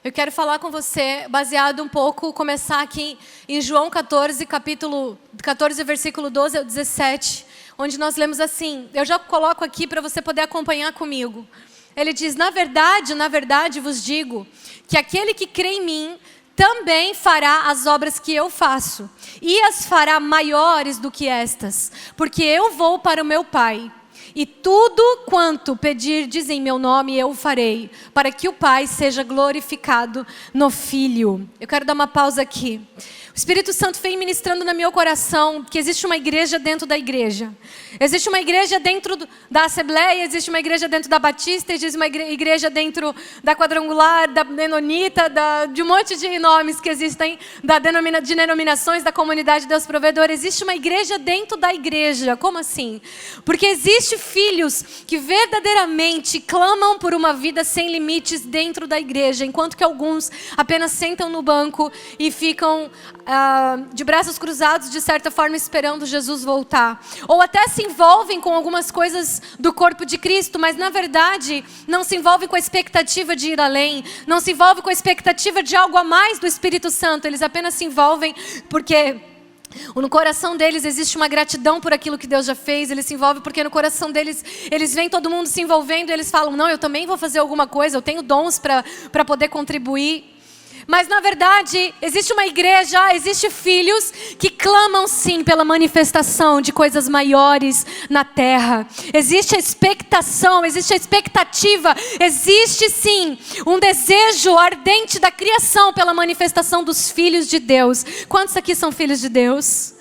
Eu quero falar com você, baseado um pouco, começar aqui em João 14, capítulo 14, versículo 12 ao 17, onde nós lemos assim, eu já coloco aqui para você poder acompanhar comigo. Ele diz, na verdade vos digo, que aquele que crê em mim, também fará as obras que eu faço, e as fará maiores do que estas, porque eu vou para o meu Pai. E tudo quanto pedirdes em meu nome eu farei, para que o Pai seja glorificado no Filho. Eu quero dar uma pausa aqui. O Espírito Santo vem ministrando no meu coração que existe uma igreja dentro da igreja. Existe uma igreja dentro da Assembleia, existe uma igreja dentro da Batista, existe uma igreja dentro da Quadrangular, da Menonita, de um monte de nomes que existem, de denominações, da comunidade Deus Provedor. Existe uma igreja dentro da igreja. Como assim? Porque existe filhos que verdadeiramente clamam por uma vida sem limites dentro da igreja, enquanto que alguns apenas sentam no banco e ficam de braços cruzados, de certa forma, esperando Jesus voltar. Ou até se envolvem com algumas coisas do corpo de Cristo, mas na verdade não se envolvem com a expectativa de ir além, não se envolvem com a expectativa de algo a mais do Espírito Santo. Eles apenas se envolvem porque no coração deles existe uma gratidão por aquilo que Deus já fez. Eles se envolvem porque no coração deles, eles veem todo mundo se envolvendo e eles falam, não, eu também vou fazer alguma coisa, eu tenho dons para poder contribuir. Mas na verdade, existe uma igreja, existe filhos que clamam sim pela manifestação de coisas maiores na terra. Existe a expectação, existe a expectativa, existe sim um desejo ardente da criação pela manifestação dos filhos de Deus. Quantos aqui são filhos de Deus?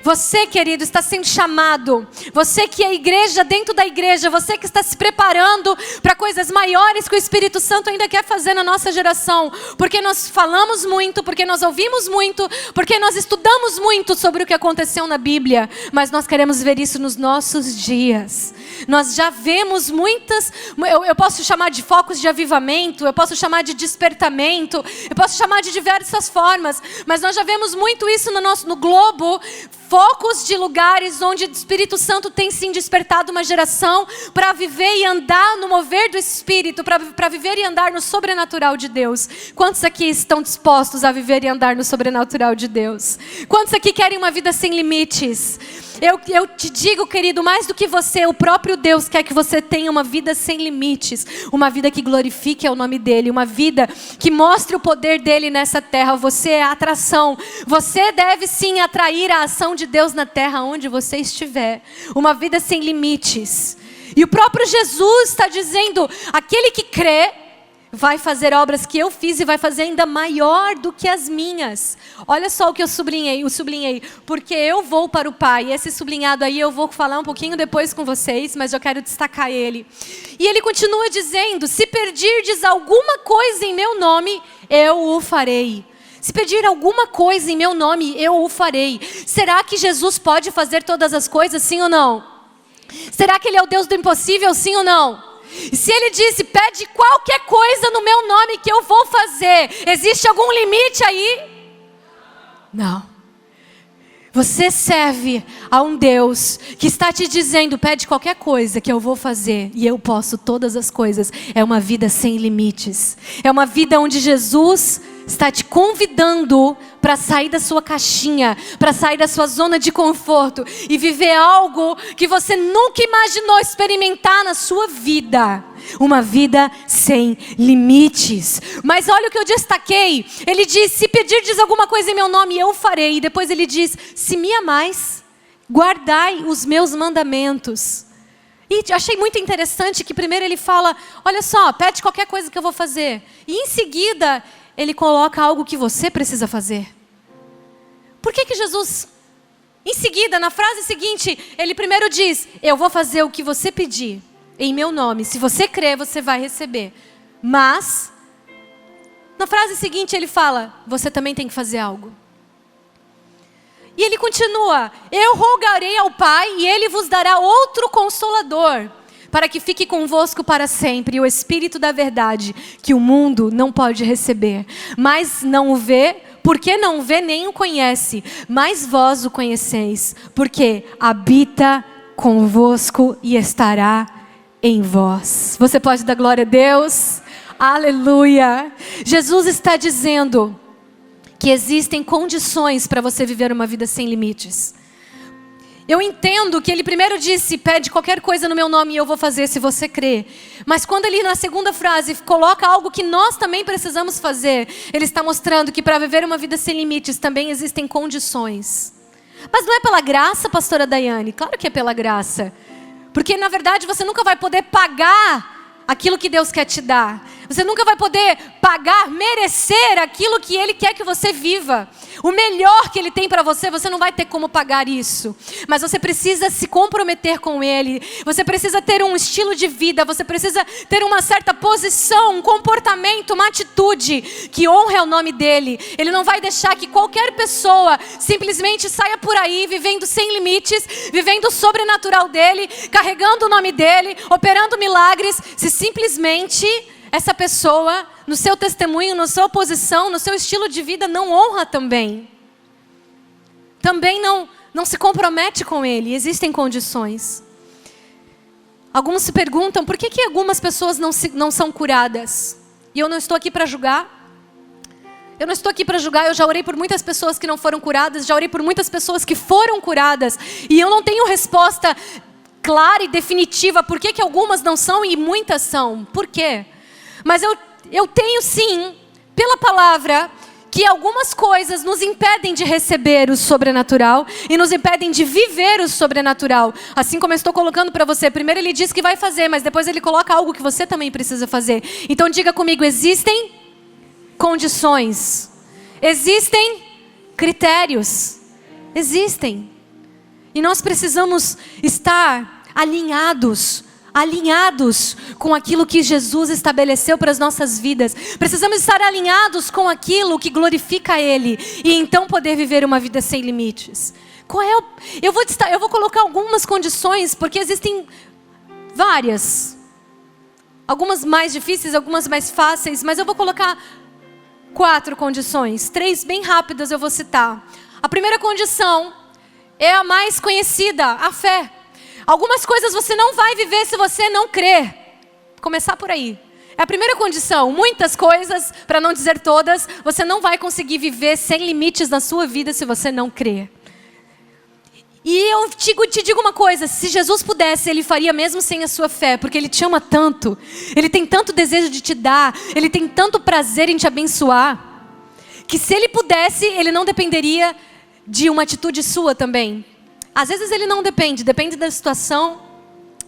Você, querido, está sendo chamado. Você que é igreja dentro da igreja. Você que está se preparando para coisas maiores que o Espírito Santo ainda quer fazer na nossa geração. Porque nós falamos muito, porque nós ouvimos muito, porque nós estudamos muito sobre o que aconteceu na Bíblia. Mas nós queremos ver isso nos nossos dias. Nós já vemos muitas, eu posso chamar de focos de avivamento, eu posso chamar de despertamento, eu posso chamar de diversas formas. Mas nós já vemos muito isso no globo. Focos de lugares onde o Espírito Santo tem sim despertado uma geração para viver e andar no mover do Espírito, para viver e andar no sobrenatural de Deus. Quantos aqui estão dispostos a viver e andar no sobrenatural de Deus? Quantos aqui querem uma vida sem limites? Eu te digo, querido, mais do que você, o próprio Deus quer que você tenha uma vida sem limites, uma vida que glorifique o nome dEle, uma vida que mostre o poder dEle nessa terra. Você é a atração, você deve sim atrair a ação de Deus na terra onde você estiver, uma vida sem limites. E o próprio Jesus está dizendo, aquele que crê, vai fazer obras que eu fiz e vai fazer ainda maior do que as minhas. Olha só o que eu sublinhei, porque eu vou para o Pai. Esse sublinhado aí eu vou falar um pouquinho depois com vocês, mas eu quero destacar ele. E ele continua dizendo, se pedirdes alguma coisa em meu nome, eu o farei. Se pedir alguma coisa em meu nome, eu o farei. Será que Jesus pode fazer todas as coisas, sim ou não? Será que Ele é o Deus do impossível, sim ou não? E se Ele disse, pede qualquer coisa no meu nome que eu vou fazer, existe algum limite aí? Não. Você serve a um Deus que está te dizendo, pede qualquer coisa que eu vou fazer e eu posso todas as coisas. É uma vida sem limites. É uma vida onde Jesus está te convidando para sair da sua caixinha, para sair da sua zona de conforto e viver algo que você nunca imaginou experimentar na sua vida. Uma vida sem limites. Mas olha o que eu destaquei. Ele diz, se pedirdes alguma coisa em meu nome, eu farei. E depois ele diz, se me amais, guardai os meus mandamentos. E achei muito interessante que primeiro ele fala, olha só, pede qualquer coisa que eu vou fazer. E em seguida, ele coloca algo que você precisa fazer. Por que Jesus, em seguida, na frase seguinte, ele primeiro diz, eu vou fazer o que você pedir. Em meu nome, se você crer, você vai receber. Mas, na frase seguinte ele fala, você também tem que fazer algo. E ele continua, eu rogarei ao Pai e Ele vos dará outro Consolador, para que fique convosco para sempre, o Espírito da verdade, que o mundo não pode receber. Mas não o vê, porque não o vê nem o conhece, mas vós o conheceis, porque habita convosco e estará em vós. Você pode dar glória a Deus? Aleluia. Jesus está dizendo que existem condições para você viver uma vida sem limites. Eu entendo que ele primeiro disse, pede qualquer coisa no meu nome e eu vou fazer se você crer. Mas quando ele na segunda frase coloca algo que nós também precisamos fazer, ele está mostrando que para viver uma vida sem limites também existem condições. Mas não é pela graça, pastora Daiane? Claro que é pela graça. Porque na verdade você nunca vai poder pagar aquilo que Deus quer te dar. Você nunca vai poder pagar, merecer aquilo que Ele quer que você viva. O melhor que Ele tem para você, você não vai ter como pagar isso. Mas você precisa se comprometer com Ele. Você precisa ter um estilo de vida. Você precisa ter uma certa posição, um comportamento, uma atitude que honre ao nome dEle. Ele não vai deixar que qualquer pessoa simplesmente saia por aí, vivendo sem limites, vivendo o sobrenatural dEle, carregando o nome dEle, operando milagres, se simplesmente essa pessoa, no seu testemunho, na sua posição, no seu estilo de vida, não honra também. Também não se compromete com Ele. Existem condições. Alguns se perguntam por que algumas pessoas não são curadas. E eu não estou aqui para julgar. Eu não estou aqui para julgar. Eu já orei por muitas pessoas que não foram curadas. Já orei por muitas pessoas que foram curadas. E eu não tenho resposta clara e definitiva por que algumas não são e muitas são. Por quê? Mas eu tenho sim, pela palavra, que algumas coisas nos impedem de receber o sobrenatural e nos impedem de viver o sobrenatural. Assim como eu estou colocando para você. Primeiro ele diz que vai fazer, mas depois ele coloca algo que você também precisa fazer. Então diga comigo, existem condições. Existem critérios. Existem. E nós precisamos estar alinhados com aquilo que Jesus estabeleceu para as nossas vidas. Precisamos estar alinhados com aquilo que glorifica a Ele e então poder viver uma vida sem limites. Eu vou colocar algumas condições, porque existem várias. Algumas mais difíceis, algumas mais fáceis, mas eu vou colocar 4 condições. 3 bem rápidas eu vou citar. A primeira condição é a mais conhecida, a fé. Algumas coisas você não vai viver se você não crer. Começar por aí. É a primeira condição. Muitas coisas, para não dizer todas, você não vai conseguir viver sem limites na sua vida se você não crer. E eu te digo uma coisa, se Jesus pudesse, Ele faria mesmo sem a sua fé, porque Ele te ama tanto. Ele tem tanto desejo de te dar, Ele tem tanto prazer em te abençoar, que se Ele pudesse, Ele não dependeria de uma atitude sua também. Às vezes Ele não depende da situação,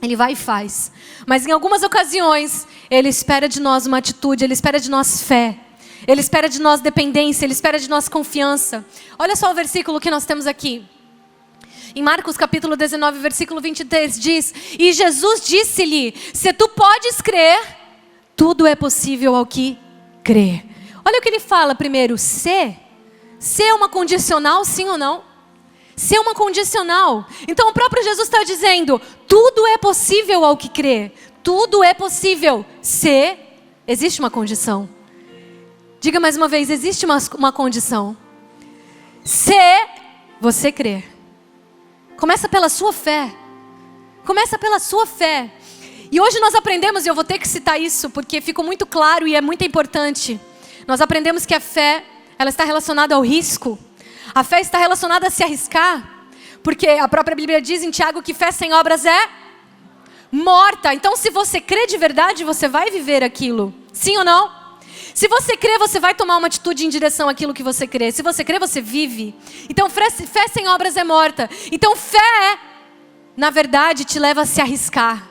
Ele vai e faz. Mas em algumas ocasiões, Ele espera de nós uma atitude, Ele espera de nós fé. Ele espera de nós dependência, Ele espera de nós confiança. Olha só o versículo que nós temos aqui. Em Marcos capítulo 19, versículo 23 diz: E Jesus disse-lhe, se tu podes crer, tudo é possível ao que crê. Olha o que ele fala primeiro, se é uma condicional, sim ou não? Se é uma condicional. Então o próprio Jesus está dizendo, tudo é possível ao que crê. Tudo é possível se existe uma condição. Diga mais uma vez, existe uma condição. Se você crer. Começa pela sua fé. Começa pela sua fé. E hoje nós aprendemos, e eu vou ter que citar isso, porque ficou muito claro e é muito importante. Nós aprendemos que a fé, ela está relacionada ao risco. A fé está relacionada a se arriscar. Porque a própria Bíblia diz em Tiago que fé sem obras é morta. Então se você crê de verdade, você vai viver aquilo. Sim ou não? Se você crê, você vai tomar uma atitude em direção àquilo que você crê. Se você crê, você vive. Então fé sem obras é morta. Então fé, na verdade, te leva a se arriscar.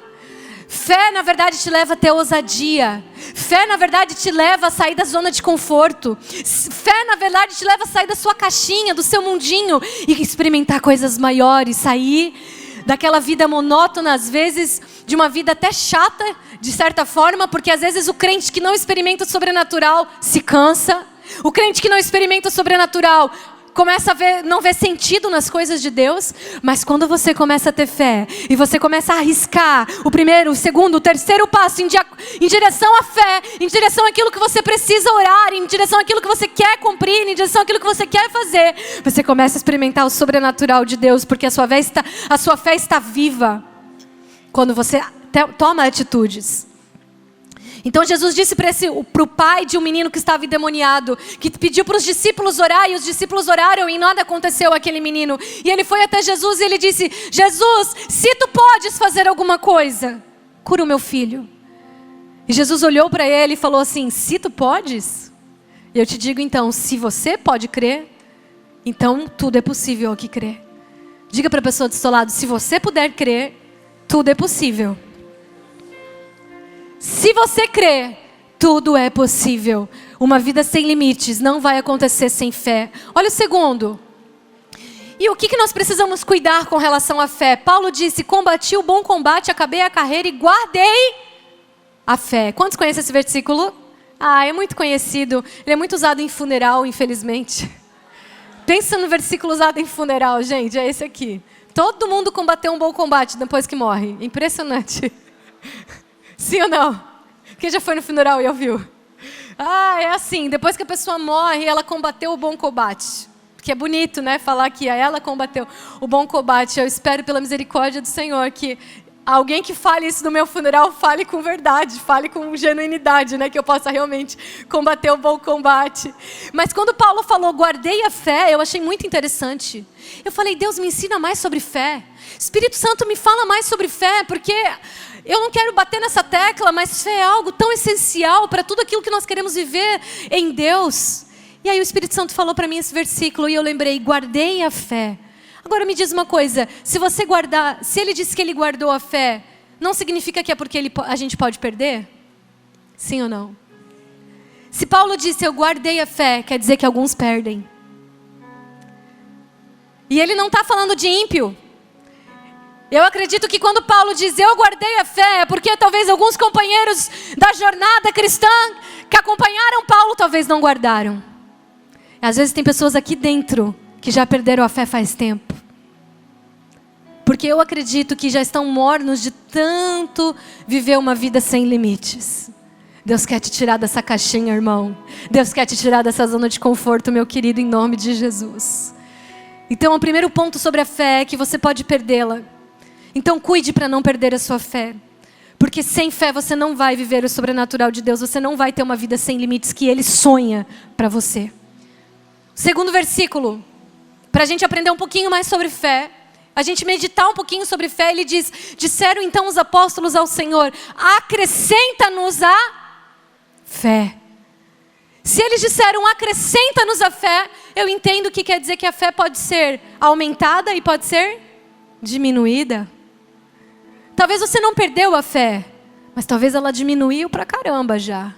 Fé, na verdade, te leva a ter ousadia. Fé, na verdade, te leva a sair da zona de conforto. Fé, na verdade, te leva a sair da sua caixinha, do seu mundinho e experimentar coisas maiores. Sair daquela vida monótona, às vezes, de uma vida até chata, de certa forma, porque às vezes o crente que não experimenta o sobrenatural se cansa. O crente que não experimenta o sobrenatural começa a não ver sentido nas coisas de Deus, mas quando você começa a ter fé e você começa a arriscar o primeiro, o segundo, o terceiro passo em direção à fé, em direção àquilo que você precisa orar, em direção àquilo que você quer cumprir, em direção àquilo que você quer fazer, você começa a experimentar o sobrenatural de Deus, porque a sua fé está viva quando você toma atitudes. Então Jesus disse para o pai de um menino que estava endemoniado, que pediu para os discípulos orar, e os discípulos oraram e nada aconteceu àquele menino. E ele foi até Jesus e ele disse: Jesus, se tu podes fazer alguma coisa, cura o meu filho. E Jesus olhou para ele e falou assim: se tu podes? Eu te digo então, se você pode crer, então tudo é possível ao que crê. Diga para a pessoa do seu lado: se você puder crer, tudo é possível. Se você crê, tudo é possível. Uma vida sem limites não vai acontecer sem fé. Olha o segundo. E o que nós precisamos cuidar com relação à fé? Paulo disse: combati o bom combate, acabei a carreira e guardei a fé. Quantos conhecem esse versículo? É muito conhecido. Ele é muito usado em funeral, infelizmente. Pensa no versículo usado em funeral, gente. É esse aqui. Todo mundo combateu um bom combate depois que morre. Impressionante. Sim ou não? Quem já foi no funeral e ouviu? É assim, depois que a pessoa morre, ela combateu o bom combate. Porque é bonito, né, falar que ela combateu o bom combate. Eu espero pela misericórdia do Senhor que alguém que fale isso no meu funeral, fale com verdade, fale com genuinidade, né, que eu possa realmente combater o bom combate. Mas quando Paulo falou, guardei a fé, eu achei muito interessante. Eu falei: Deus, me ensina mais sobre fé. Espírito Santo, me fala mais sobre fé, porque eu não quero bater nessa tecla, mas fé é algo tão essencial para tudo aquilo que nós queremos viver em Deus. E aí o Espírito Santo falou para mim esse versículo e eu lembrei: guardei a fé. Agora me diz uma coisa, se ele disse que ele guardou a fé, não significa que é porque a gente pode perder? Sim ou não? Se Paulo disse: eu guardei a fé, quer dizer que alguns perdem. E ele não está falando de ímpio. Eu acredito que quando Paulo diz: eu guardei a fé, é porque talvez alguns companheiros da jornada cristã que acompanharam Paulo talvez não guardaram. Às vezes tem pessoas aqui dentro que já perderam a fé faz tempo. Porque eu acredito que já estão mornos de tanto viver uma vida sem limites. Deus quer te tirar dessa caixinha, irmão. Deus quer te tirar dessa zona de conforto, meu querido, em nome de Jesus. Então, o primeiro ponto sobre a fé é que você pode perdê-la. Então cuide para não perder a sua fé. Porque sem fé você não vai viver o sobrenatural de Deus. Você não vai ter uma vida sem limites que Ele sonha para você. Segundo versículo, para a gente aprender um pouquinho mais sobre fé, a gente meditar um pouquinho sobre fé, ele diz: disseram então os apóstolos ao Senhor: acrescenta-nos a fé. Se eles disseram acrescenta-nos a fé, eu entendo que quer dizer que a fé pode ser aumentada e pode ser diminuída. Talvez você não perdeu a fé, mas talvez ela diminuiu pra caramba já.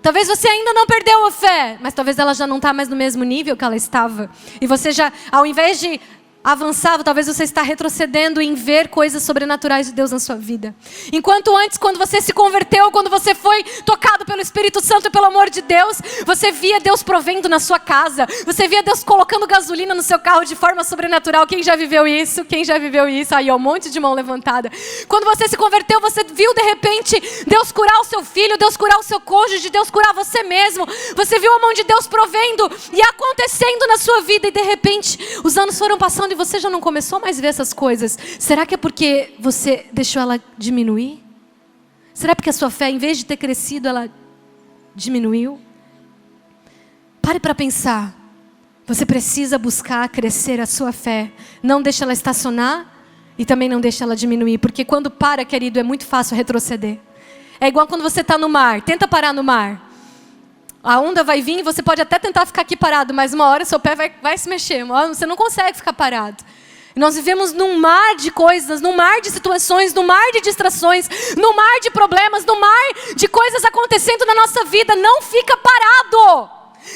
Talvez você ainda não perdeu a fé, mas talvez ela já não está mais no mesmo nível que ela estava. E você já, ao invés de avançar, talvez você está retrocedendo em ver coisas sobrenaturais de Deus na sua vida. Enquanto antes, quando você se converteu, quando você foi tocado pelo Espírito Santo e pelo amor de Deus, você via Deus provendo na sua casa, você via Deus colocando gasolina no seu carro de forma sobrenatural. Quem já viveu isso? Quem já viveu isso? Aí, ó, um monte de mão levantada. Quando você se converteu, você viu de repente Deus curar o seu filho, Deus curar o seu cônjuge, Deus curar você mesmo. Você viu a mão de Deus provendo e acontecendo na sua vida, e de repente os anos foram passando e você já não começou mais a ver essas coisas. Será que é porque você deixou ela diminuir? Será porque a sua fé, em vez de ter crescido, ela diminuiu? Pare para pensar. Você precisa buscar crescer a sua fé. Não deixe ela estacionar e também não deixe ela diminuir. Porque quando para, querido, é muito fácil retroceder. É igual quando você está no mar. Tenta parar no mar. A onda vai vir e você pode até tentar ficar aqui parado, mas uma hora seu pé vai se mexer. Uma hora você não consegue ficar parado. Nós vivemos num mar de coisas, num mar de situações, num mar de distrações, num mar de problemas, num mar de coisas acontecendo na nossa vida. Não fica parado.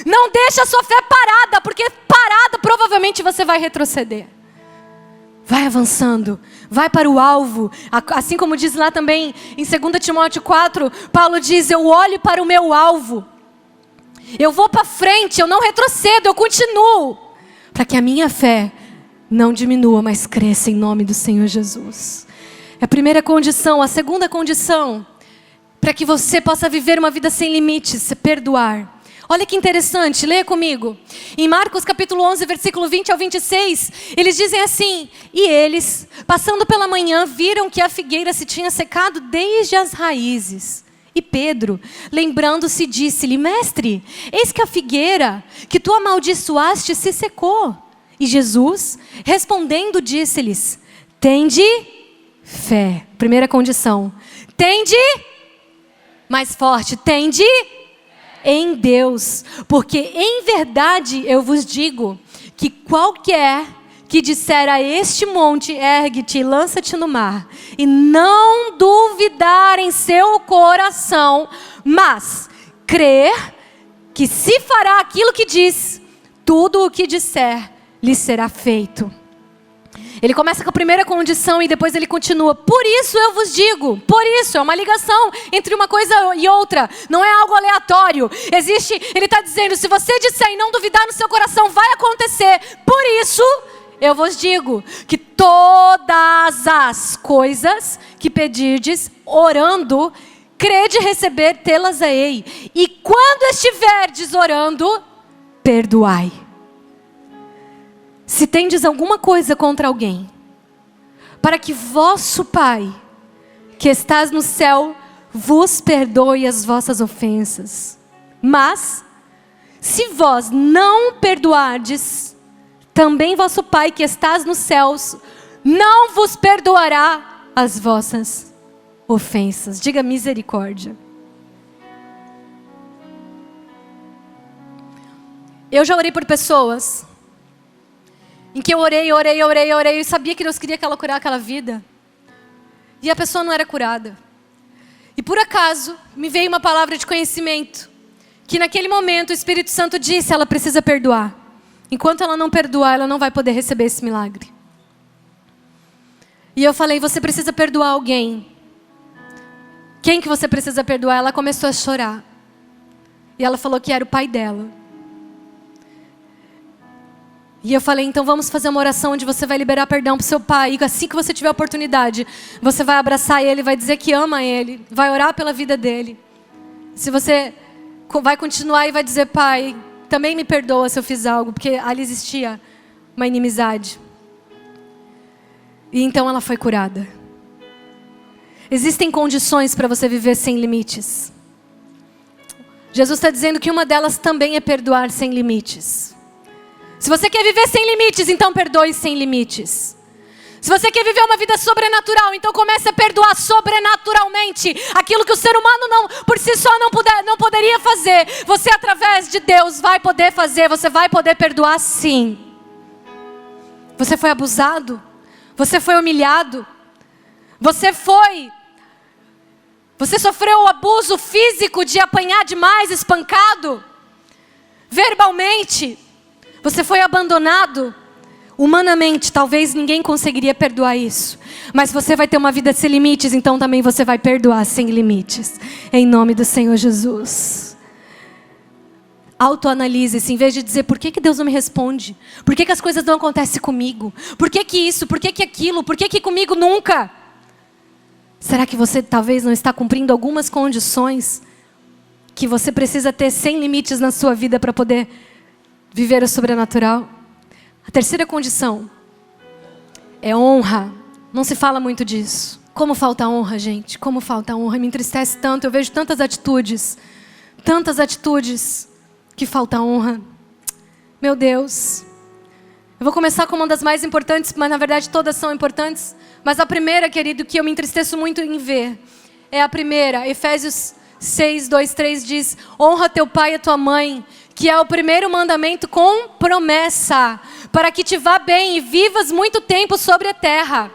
Não deixa a sua fé parada, porque parada provavelmente você vai retroceder. Vai avançando, vai para o alvo. Assim como diz lá também em 2 Timóteo 4, Paulo diz: eu olho para o meu alvo. Eu vou para frente, eu não retrocedo, eu continuo. Para que a minha fé não diminua, mas cresça em nome do Senhor Jesus. É a primeira condição. A segunda condição, para que você possa viver uma vida sem limites, é perdoar. Olha que interessante, leia comigo. Em Marcos capítulo 11, versículo 20 ao 26, eles dizem assim: e eles, passando pela manhã, viram que a figueira se tinha secado desde as raízes. E Pedro, lembrando-se, disse-lhe: Mestre, eis que a figueira que tu amaldiçoaste se secou. E Jesus, respondendo, disse-lhes: tende fé. Primeira condição. Tende, mais forte, tende em Deus. Porque em verdade eu vos digo que qualquer que disser a este monte, ergue-te e lança-te no mar, e não duvidar em seu coração, mas crer que se fará aquilo que diz, tudo o que disser lhe será feito. Ele começa com a primeira condição e depois ele continua: por isso eu vos digo. Por isso, é uma ligação entre uma coisa e outra, não é algo aleatório. Existe, ele está dizendo, se você disser e não duvidar no seu coração, vai acontecer. Por isso eu vos digo que todas as coisas que pedirdes, orando, crede receber, tê-las-ei. E quando estiverdes orando, perdoai. Se tendes alguma coisa contra alguém, para que vosso Pai, que estás no céu, vos perdoe as vossas ofensas. Mas, se vós não perdoardes, também vosso Pai que estás nos céus não vos perdoará as vossas ofensas. Diga misericórdia. Eu já orei por pessoas em que eu orei e sabia que Deus queria que ela curasse aquela vida. E a pessoa não era curada. E por acaso me veio uma palavra de conhecimento que naquele momento o Espírito Santo disse: ela precisa perdoar. Enquanto ela não perdoar, ela não vai poder receber esse milagre. E eu falei: você precisa perdoar alguém. Quem que você precisa perdoar? Ela começou a chorar. E ela falou que era o pai dela. E eu falei: então vamos fazer uma oração onde você vai liberar perdão para o seu pai. E assim que você tiver a oportunidade, você vai abraçar ele, vai dizer que ama ele, vai orar pela vida dele. Se você vai continuar e vai dizer: pai, também me perdoa se eu fiz algo, porque ali existia uma inimizade. E então ela foi curada. Existem condições para você viver sem limites. Jesus está dizendo que uma delas também é perdoar sem limites. Se você quer viver sem limites, então perdoe sem limites. Se você quer viver uma vida sobrenatural, então comece a perdoar sobrenaturalmente aquilo que o ser humano por si só não poderia fazer. Você, através de Deus, vai poder fazer. Você vai poder perdoar, sim. Você foi abusado, você foi humilhado, você sofreu o abuso físico de apanhar demais, espancado, verbalmente. Você foi abandonado. Humanamente, talvez ninguém conseguiria perdoar isso. Mas você vai ter uma vida sem limites, então também você vai perdoar sem limites. Em nome do Senhor Jesus. Autoanalise-se, em vez de dizer: por que Deus não me responde? Por que as coisas não acontecem comigo? Por que isso? Por que aquilo? Por que comigo nunca? Será que você talvez não está cumprindo algumas condições que você precisa ter sem limites na sua vida para poder viver o sobrenatural? A terceira condição é honra. Não se fala muito disso. Como falta honra, gente? Como falta honra? Me entristece tanto. Eu vejo tantas atitudes que falta honra. Meu Deus. Eu vou começar com uma das mais importantes, mas na verdade todas são importantes. Mas a primeira, querido, que eu me entristeço muito em ver, é a primeira. Efésios 6, 2, 3 diz: honra teu pai e a tua mãe, que é o primeiro mandamento com promessa, para que te vá bem e vivas muito tempo sobre a terra.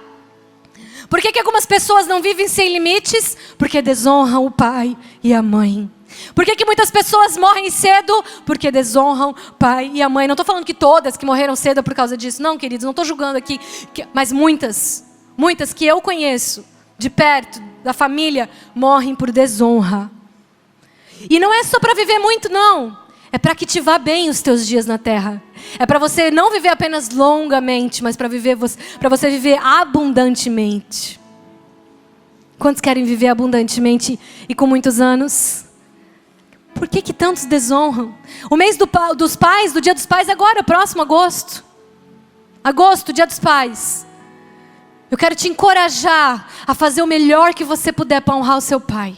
Por que algumas pessoas não vivem sem limites? Porque desonram o pai e a mãe. Por que muitas pessoas morrem cedo? Porque desonram o pai e a mãe. Não estou falando que todas que morreram cedo é por causa disso. Não, queridos, não estou julgando aqui. Mas muitas que eu conheço, de perto, da família, morrem por desonra. E não é só para viver muito, não. É para que te vá bem os teus dias na terra. É para você não viver apenas longamente, mas para você viver abundantemente. Quantos querem viver abundantemente e com muitos anos? Por que tantos desonram? O mês dos pais, do dia dos pais, agora, próximo agosto. Agosto, dia dos pais. Eu quero te encorajar a fazer o melhor que você puder para honrar o seu pai.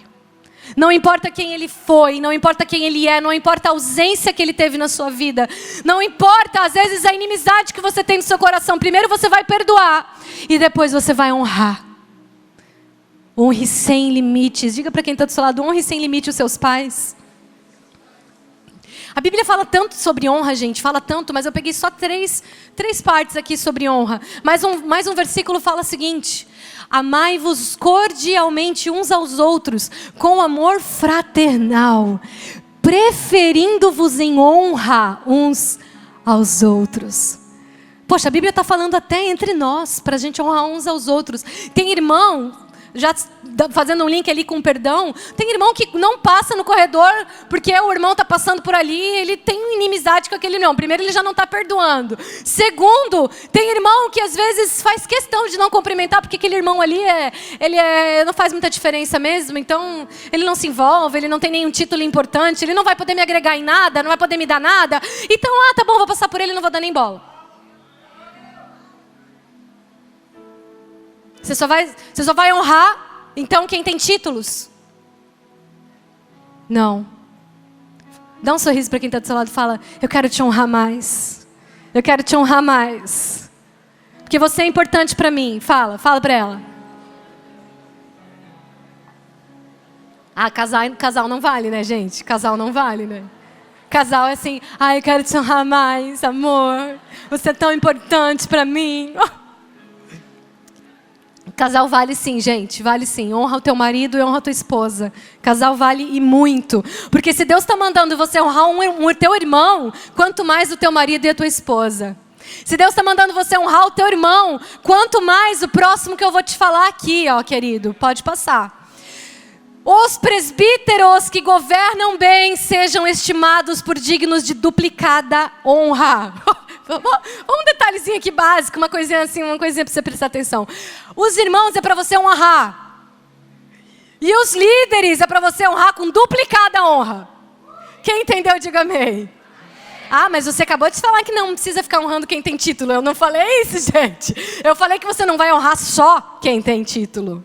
Não importa quem ele foi, não importa quem ele é, não importa a ausência que ele teve na sua vida, não importa às vezes a inimizade que você tem no seu coração. Primeiro você vai perdoar e depois você vai honrar. Honre sem limites. Diga para quem está do seu lado, honre sem limite os seus pais. A Bíblia fala tanto sobre honra, gente, fala tanto, mas eu peguei só três partes aqui sobre honra. Mais um versículo fala o seguinte: amai-vos cordialmente uns aos outros, com amor fraternal, preferindo-vos em honra uns aos outros. Poxa, a Bíblia está falando até entre nós, para a gente honrar uns aos outros. Tem irmão, já fazendo um link ali com perdão, tem irmão que não passa no corredor porque o irmão está passando por ali, ele tem inimizade com aquele irmão. Primeiro, ele já não está perdoando. Segundo, tem irmão que às vezes faz questão de não cumprimentar porque aquele irmão ali não faz muita diferença mesmo, então ele não se envolve, ele não tem nenhum título importante, ele não vai poder me agregar em nada, não vai poder me dar nada. Então, tá bom, vou passar por ele e não vou dar nem bola. Você só vai honrar, então, quem tem títulos? Não. Dá um sorriso para quem está do seu lado e fala: eu quero te honrar mais. Eu quero te honrar mais. Porque você é importante para mim. Fala para ela. Casal não vale, né, gente? Casal não vale, né? Casal é assim: eu quero te honrar mais, amor. Você é tão importante para mim. Casal vale sim, gente, vale sim. Honra o teu marido e honra a tua esposa. Casal vale e muito. Porque se Deus está mandando você honrar o teu irmão, quanto mais o teu marido e a tua esposa. Se Deus está mandando você honrar o teu irmão, quanto mais o próximo que eu vou te falar aqui, querido, pode passar. Os presbíteros que governam bem sejam estimados por dignos de duplicada honra. Um detalhezinho aqui básico, uma coisinha para você prestar atenção. Os irmãos é para você honrar. E os líderes é para você honrar com duplicada honra. Quem entendeu, diga amém. Mas você acabou de falar que não precisa ficar honrando quem tem título. Eu não falei isso, gente. Eu falei que você não vai honrar só quem tem título.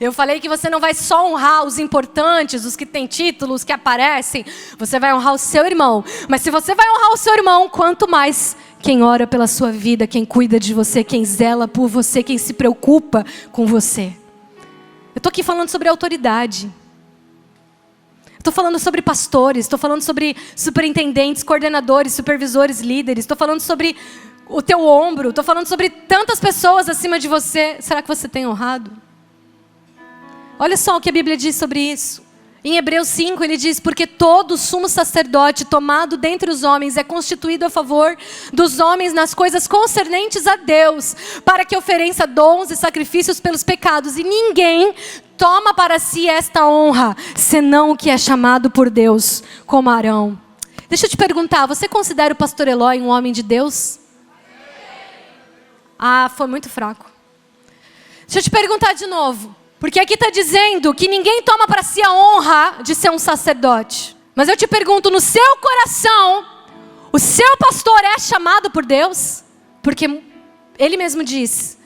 Eu falei que você não vai só honrar os importantes, os que têm títulos, que aparecem. Você vai honrar o seu irmão. Mas se você vai honrar o seu irmão, quanto mais quem ora pela sua vida, quem cuida de você, quem zela por você, quem se preocupa com você. Eu estou aqui falando sobre autoridade. Estou falando sobre pastores, estou falando sobre superintendentes, coordenadores, supervisores, líderes. Estou falando sobre o teu ombro, estou falando sobre tantas pessoas acima de você. Será que você tem honrado? Olha só o que a Bíblia diz sobre isso. Em Hebreus 5 ele diz: porque todo sumo sacerdote tomado dentre os homens é constituído a favor dos homens nas coisas concernentes a Deus, para que ofereça dons e sacrifícios pelos pecados, e ninguém toma para si esta honra, senão o que é chamado por Deus, como Arão. Deixa eu te perguntar, você considera o pastor Eloy um homem de Deus? Foi muito fraco. Deixa eu te perguntar de novo. Porque aqui está dizendo que ninguém toma para si a honra de ser um sacerdote. Mas eu te pergunto, no seu coração, o seu pastor é chamado por Deus? Porque ele mesmo diz: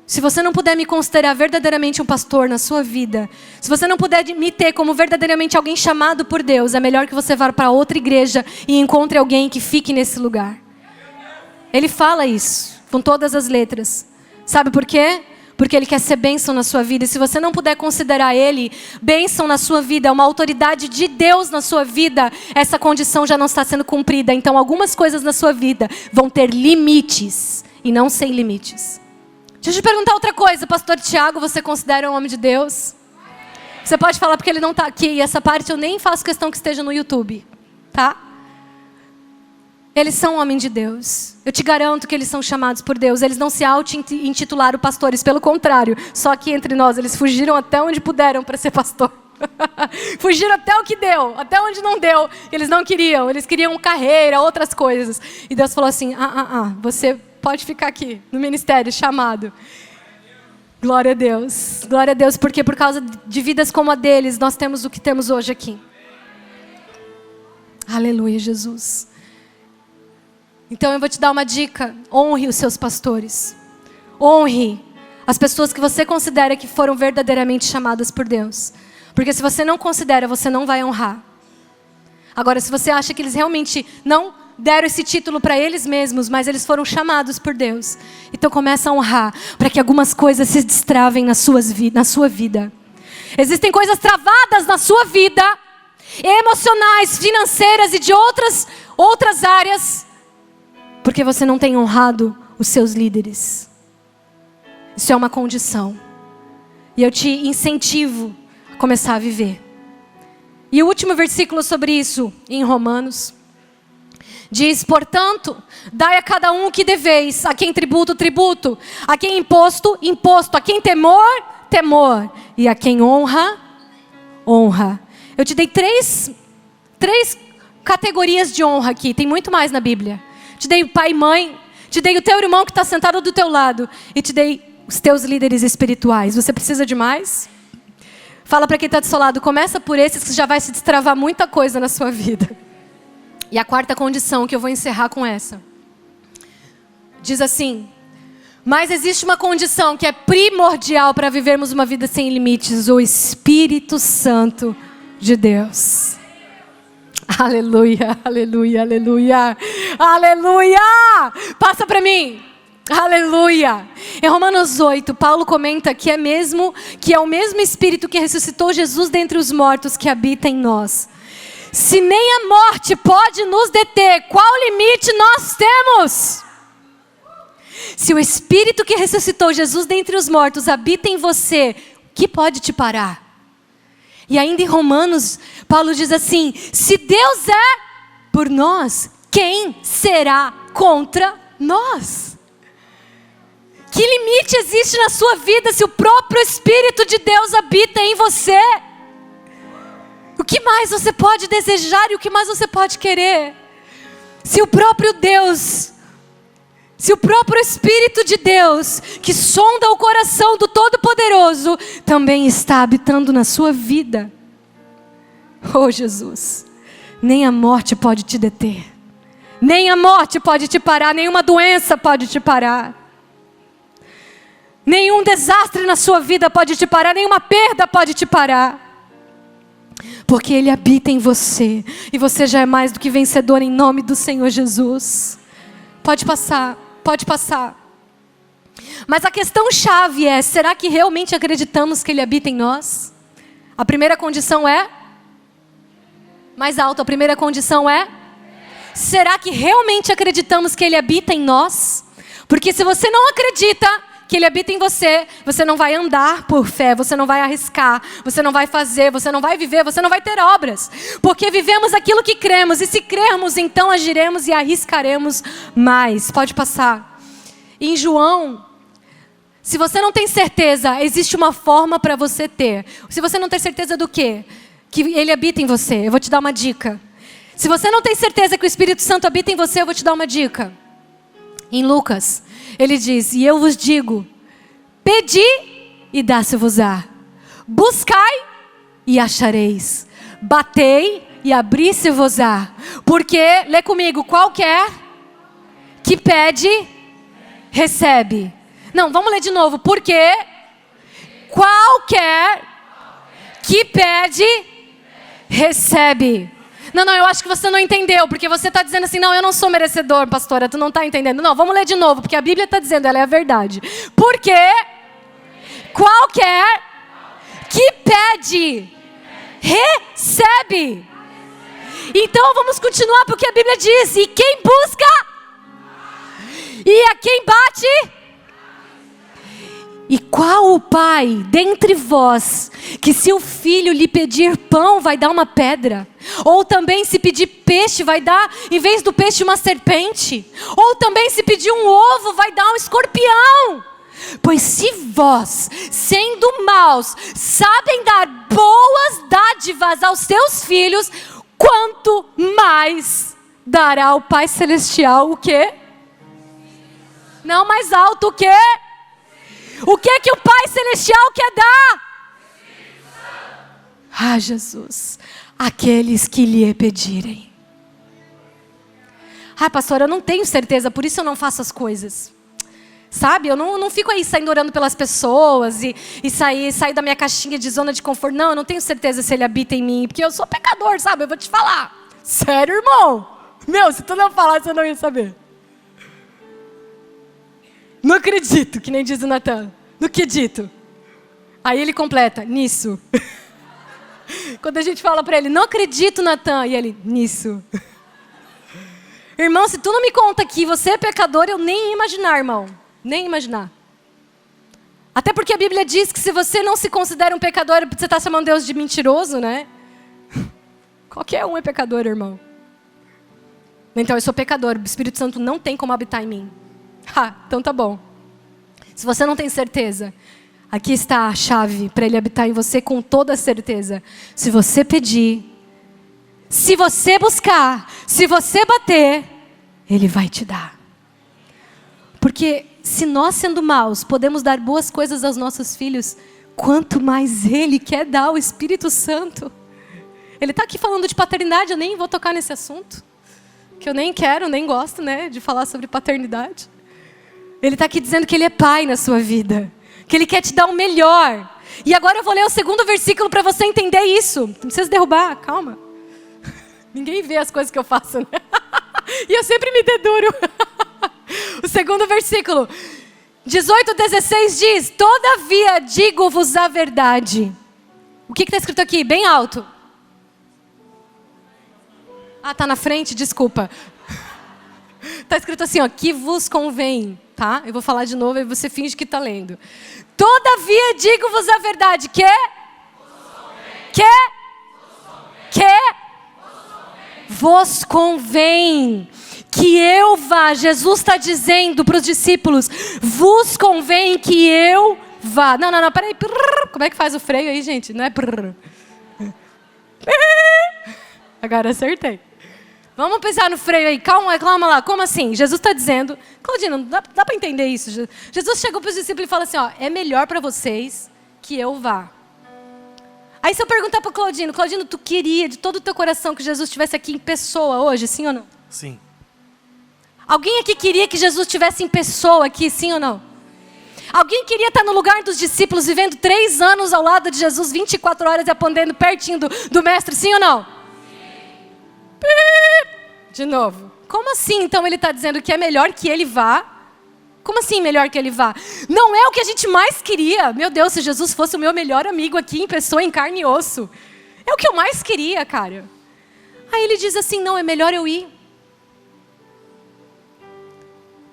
se você não puder me considerar verdadeiramente um pastor na sua vida, se você não puder me ter como verdadeiramente alguém chamado por Deus, é melhor que você vá para outra igreja e encontre alguém que fique nesse lugar. Ele fala isso com todas as letras. Sabe por quê? Porque Ele quer ser bênção na sua vida. E se você não puder considerar Ele bênção na sua vida, uma autoridade de Deus na sua vida, essa condição já não está sendo cumprida. Então algumas coisas na sua vida vão ter limites e não sem limites. Deixa eu te perguntar outra coisa, pastor Tiago, você considera um homem de Deus? Você pode falar porque ele não está aqui, e essa parte eu nem faço questão que esteja no YouTube, tá? Eles são homens de Deus. Eu te garanto que eles são chamados por Deus. Eles não se auto-intitularam pastores, pelo contrário. Só que entre nós, eles fugiram até onde puderam para ser pastor. Fugiram até o que deu, até onde não deu. Eles não queriam, eles queriam carreira, outras coisas. E Deus falou assim: você pode ficar aqui no ministério, chamado. Glória a Deus, porque por causa de vidas como a deles, nós temos o que temos hoje aqui. Aleluia, Jesus. Então eu vou te dar uma dica: honre os seus pastores. Honre as pessoas que você considera que foram verdadeiramente chamadas por Deus. Porque se você não considera, você não vai honrar. Agora, se você acha que eles realmente não deram esse título para eles mesmos, mas eles foram chamados por Deus, então começa a honrar, para que algumas coisas se destravem na sua vida. Existem coisas travadas na sua vida, emocionais, financeiras e de outras áreas, porque você não tem honrado os seus líderes. Isso é uma condição. E eu te incentivo a começar a viver. E o último versículo sobre isso, em Romanos, diz: portanto, dai a cada um o que deveis, a quem tributo, tributo, a quem imposto, imposto, a quem temor, temor, e a quem honra, honra. Eu te dei três categorias de honra aqui, tem muito mais na Bíblia. Te dei o pai e mãe, te dei o teu irmão que está sentado do teu lado, e te dei os teus líderes espirituais. Você precisa de mais? Fala para quem está do seu lado, começa por esses que já vai se destravar muita coisa na sua vida. E a quarta condição, que eu vou encerrar com essa, diz assim: mas existe uma condição que é primordial para vivermos uma vida sem limites: o Espírito Santo de Deus. Aleluia, aleluia, aleluia, aleluia! Passa para mim. Aleluia! Em Romanos 8, Paulo comenta que é o mesmo Espírito que ressuscitou Jesus dentre os mortos que habita em nós. Se nem a morte pode nos deter, qual limite nós temos? Se o Espírito que ressuscitou Jesus dentre os mortos habita em você, o que pode te parar? E ainda em Romanos, Paulo diz assim: se Deus é por nós, quem será contra nós? Que limite existe na sua vida se o próprio Espírito de Deus habita em você? O que mais você pode desejar e o que mais você pode querer? Se o próprio Deus, se o próprio Espírito de Deus, que sonda o coração do Todo-Poderoso, também está habitando na sua vida. Oh Jesus, nem a morte pode te deter, nem a morte pode te parar, nenhuma doença pode te parar. Nenhum desastre na sua vida pode te parar, nenhuma perda pode te parar. Porque Ele habita em você, e você já é mais do que vencedor em nome do Senhor Jesus. Pode passar, pode passar. Mas a questão chave é: será que realmente acreditamos que Ele habita em nós? A primeira condição é? Mais alto, a primeira condição é? Será que realmente acreditamos que Ele habita em nós? Porque se você não acredita que Ele habita em você, você não vai andar por fé, você não vai arriscar, você não vai fazer, você não vai viver, você não vai ter obras. Porque vivemos aquilo que cremos, e se crermos, então agiremos e arriscaremos mais. Pode passar. Em João, se você não tem certeza, existe uma forma para você ter. Se você não tem certeza do quê? Que Ele habita em você, eu vou te dar uma dica. Se você não tem certeza que o Espírito Santo habita em você, eu vou te dar uma dica. Em Lucas, ele diz: e eu vos digo, pedi e dá-se-vos-á, buscai e achareis, batei e abri-se-vos-á. Porque, lê comigo, qualquer que pede, recebe. Não, vamos ler de novo. Porque qualquer que pede, recebe. Não, eu acho que você não entendeu, porque você está dizendo assim: não, eu não sou merecedor, pastora, tu não está entendendo. Não, vamos ler de novo, porque a Bíblia está dizendo, ela é a verdade. Porque qualquer que pede, recebe. Então vamos continuar, porque a Bíblia diz: e quem busca, e a quem bate. E qual o pai dentre vós, que se o filho lhe pedir pão, vai dar uma pedra? Ou também se pedir peixe, vai dar, em vez do peixe, uma serpente? Ou também se pedir um ovo, vai dar um escorpião? Pois se vós, sendo maus, sabem dar boas dádivas aos seus filhos, quanto mais dará o Pai Celestial o quê? Não, mais alto, o quê? O que que o Pai Celestial quer dar? Ah, Jesus, aqueles que lhe pedirem. Ah, pastor, eu não tenho certeza, por isso eu não faço as coisas. Sabe? Eu não fico aí saindo orando pelas pessoas e sair da minha caixinha de zona de conforto. Não, eu não tenho certeza se ele habita em mim, porque eu sou pecador, sabe? Eu vou te falar. Sério, irmão? Meu, se tu não falasse, eu não ia saber. Não acredito, que nem diz o Natan. Não acredito. Aí ele completa, nisso. Quando a gente fala pra ele, não acredito, Natan. E ele, nisso. Irmão, se tu não me conta que você é pecador, eu nem ia imaginar, irmão. Nem imaginar. Até porque a Bíblia diz que se você não se considera um pecador, você está chamando Deus de mentiroso, né? Qualquer um é pecador, irmão. Então eu sou pecador, o Espírito Santo não tem como habitar em mim. Então tá bom. Se você não tem certeza, aqui está a chave para ele habitar em você com toda certeza. Se você pedir, se você buscar, se você bater, ele vai te dar. Porque se nós, sendo maus, podemos dar boas coisas aos nossos filhos, quanto mais ele quer dar o Espírito Santo. Ele está aqui falando de paternidade, eu nem vou tocar nesse assunto, que eu nem quero, nem gosto, né, de falar sobre paternidade. Ele está aqui dizendo que ele é pai na sua vida, que ele quer te dar o melhor. E agora eu vou ler o 2º versículo para você entender isso. Não precisa derrubar, calma. Ninguém vê as coisas que eu faço, né? E eu sempre me deduro. O 2º versículo, 18:16 diz: todavia digo-vos a verdade. O que está escrito aqui? Bem alto. Tá na frente? Desculpa. Está escrito assim, ó, que vos convém, tá? Eu vou falar de novo e você finge que está lendo. Todavia digo-vos a verdade, que vos convém que eu vá. Jesus está dizendo para os discípulos, vos convém que eu vá. Não, peraí. Como é que faz o freio aí, gente? Não é Agora acertei. Vamos pensar no freio aí. Calma lá. Como assim? Jesus está dizendo... Claudina, dá para entender isso? Jesus chegou para os discípulos e fala assim, ó, é melhor para vocês que eu vá. Aí se eu perguntar para o Claudino, tu queria de todo o teu coração que Jesus estivesse aqui em pessoa hoje, sim ou não? Sim. Alguém aqui queria que Jesus estivesse em pessoa aqui, sim ou não? Alguém queria estar no lugar dos discípulos, vivendo 3 anos ao lado de Jesus, 24 horas e aprendendo pertinho do mestre, sim ou não? De novo. Como assim, então, ele está dizendo que é melhor que ele vá? Como assim melhor que ele vá? Não é o que a gente mais queria. Meu Deus, se Jesus fosse o meu melhor amigo aqui em pessoa, em carne e osso. É o que eu mais queria, cara. Aí ele diz assim, não, é melhor eu ir.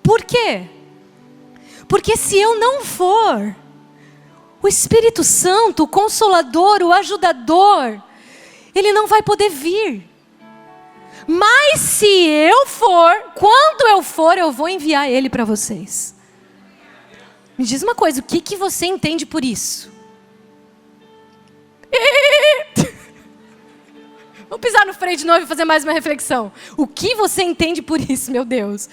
Por quê? Porque se eu não for, o Espírito Santo, o Consolador, o Ajudador, ele não vai poder vir. Mas se eu for, quando eu for, eu vou enviar ele para vocês. Me diz uma coisa, o que você entende por isso? Vamos pisar no freio de novo e fazer mais uma reflexão. O que você entende por isso, meu Deus?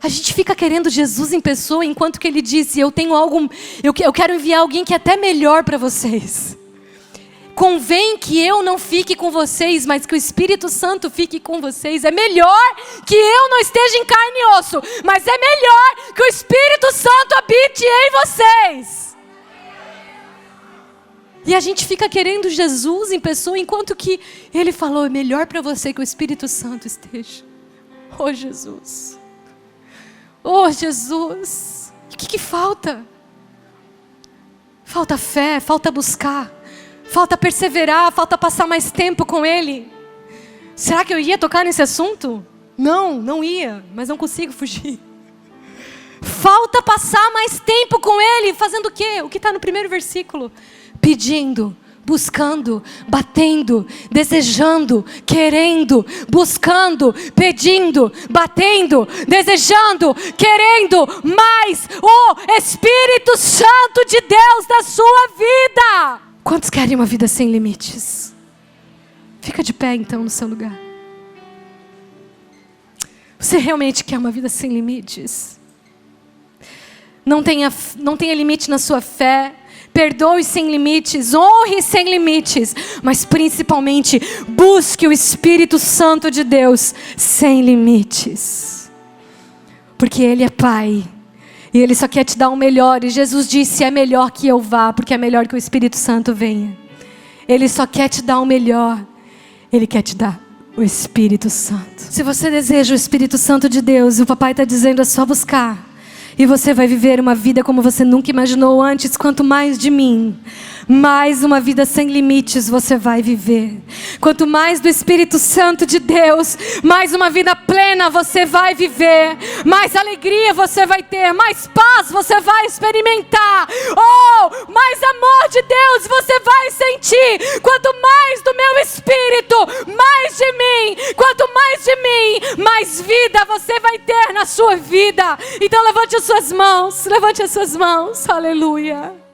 A gente fica querendo Jesus em pessoa, enquanto que ele disse, eu quero enviar alguém que é até melhor para vocês. Convém que eu não fique com vocês, mas que o Espírito Santo fique com vocês. É melhor que eu não esteja em carne e osso, mas é melhor que o Espírito Santo habite em vocês. E a gente fica querendo Jesus em pessoa, enquanto que ele falou, é melhor para você que o Espírito Santo esteja. Oh, Jesus. Oh, Jesus. O que falta? Falta fé, falta buscar. Falta perseverar, falta passar mais tempo com ele. Será que eu ia tocar nesse assunto? Não ia, mas não consigo fugir. Falta passar mais tempo com ele, fazendo o quê? O que está no 1º versículo. Pedindo, buscando, batendo, desejando, querendo, buscando, pedindo, batendo, desejando, querendo mais o Espírito Santo de Deus na sua vida. Quantos querem uma vida sem limites? Fica de pé então no seu lugar. Você realmente quer uma vida sem limites? Não tenha limite na sua fé. Perdoe sem limites, honre sem limites, mas principalmente busque o Espírito Santo de Deus sem limites. Porque Ele é Pai, E Ele só quer te dar o melhor. E Jesus disse, é melhor que eu vá, porque é melhor que o Espírito Santo venha. Ele só quer te dar o melhor. Ele quer te dar o Espírito Santo. Se você deseja o Espírito Santo de Deus, o papai está dizendo, é só buscar. E você vai viver uma vida como você nunca imaginou antes. Quanto mais de mim, mais uma vida sem limites você vai viver. Quanto mais do Espírito Santo de Deus, mais uma vida plena você vai viver. Mais alegria você vai ter, mais paz você vai experimentar. Oh, mais amor de Deus você vai sentir. Quanto mais do meu Espírito, mais de mim. Quanto mais de mim, mais vida você vai ter na sua vida. Então levante as suas mãos, aleluia.